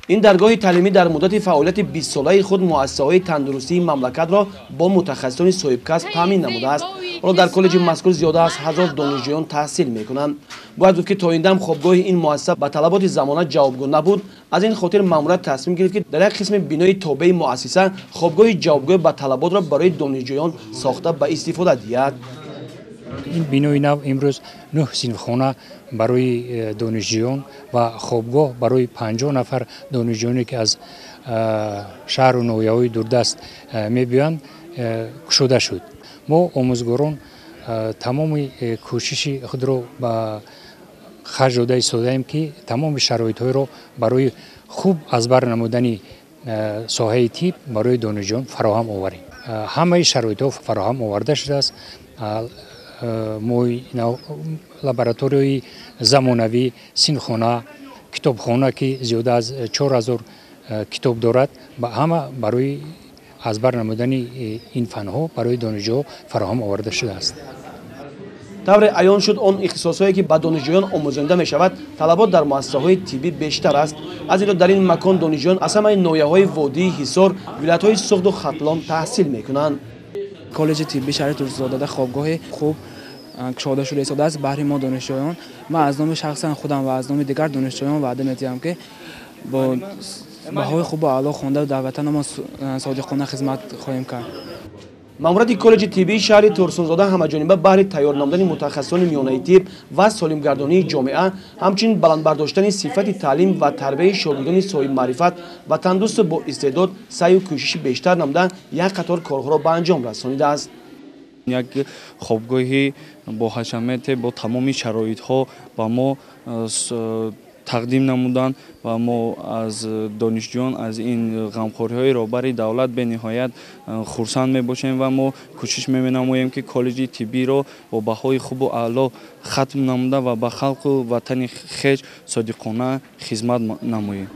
این درگاه تعلیمی در مدت فعالیت 20 ساله خود مؤسسه‌های تندرستی مملکت را با متخصصان صاحب‌کسب تامین نموده است. حالا در کالج مذکور زیاده از 1000 دانشجویان تحصیل می‌کنند. باید گفت که تا این دم خوابگاه این مؤسسه به طلبات زمانه جوابگو نبود. از این خاطر ماموریت تصمیم گرفت که در یک قسم بنای تابع مؤسسه خوابگاه جوابگو به طلبات را برای دانشجویان ساخته به استفاده دهد. این بینای نو امروز 9 صنفخانه برای دانشجویان و خوابگاه برای 50 نفر دانشجویانی که از شهر و ناحیه‌های دوردست می‌بیایند گشوده شد. ما آموزگاران تمام کوشش خود را به خرج داده ایستاده‌ایم که تمام شرایط‌های را برای خوب از بر نمودن ساحه طب برای دانشجویان فراهم آوریم. همه شرایط‌ها فراهم آورده شده است. ما لابراتوری زمانوی، سینخانه، کتابخانه که زیاده از 4000 کتاب دارد و همه برای از بر نمودن این فنها برای دانشجو فراهم آورده شده است. طور عیان شد آن اختصاصایی که به دانشجویان آموزنده می شود طلبات در مؤسسه‌های طبی بیشتر است. از این رو در این مکان دانشجویان از همه ناحیه‌های وادی حصار، ولایت‌های سغد و ختلان تحصیل می‌کنند. کالج طبی شهر ترکزاده خوابگاه خوب گشوده شده ایستاده است برای ما دانشجویان. من از نام شخصا خودم و از نام دیگر دانشجویان وعده می‌دهم که با بهای خوب و اعلی خوانده در وطن ما صادقانه خدمت خواهیم کرد. ماموریت کالج طبی شهر ترسونزاده همه‌جانبه بهر تیار نمودن متخصصان میانه طب و سالمگردانی جامعه، همچنین بلند برداشتن صفت تعلیم و تربیت شاگردان صاحب معرفت و تندرست با استعداد سعی و کوشش بیشتر نموده یک قطار کارها را به انجام رسانیده است. یک خوابگاهی با حشمت با تمام شرایط‌ها با ما تقدیم نمودن و ما از دانشجویان از این غمخوری‌های را برای دولت به نهایت خرسند می‌باشیم و ما کوشش می‌نماییم که کالج طبی را با بهای خوب و اعلی ختم نموده و به خلق و وطن خویش صادقانه خدمت نماییم.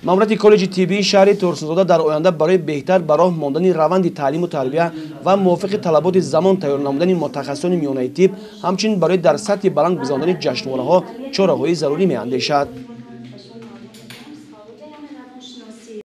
ماموریت کالج طبی شهر ترسونزاده در آینده برای بهتر به راه ماندن روند تعلیم و تربیت و موافق طلبات زمان تیار نمودن متخصصان میانه طب، همچنین برای در سطح بلند گذراندن جشنواره‌ها چاره‌های ضروری می‌اندیشد.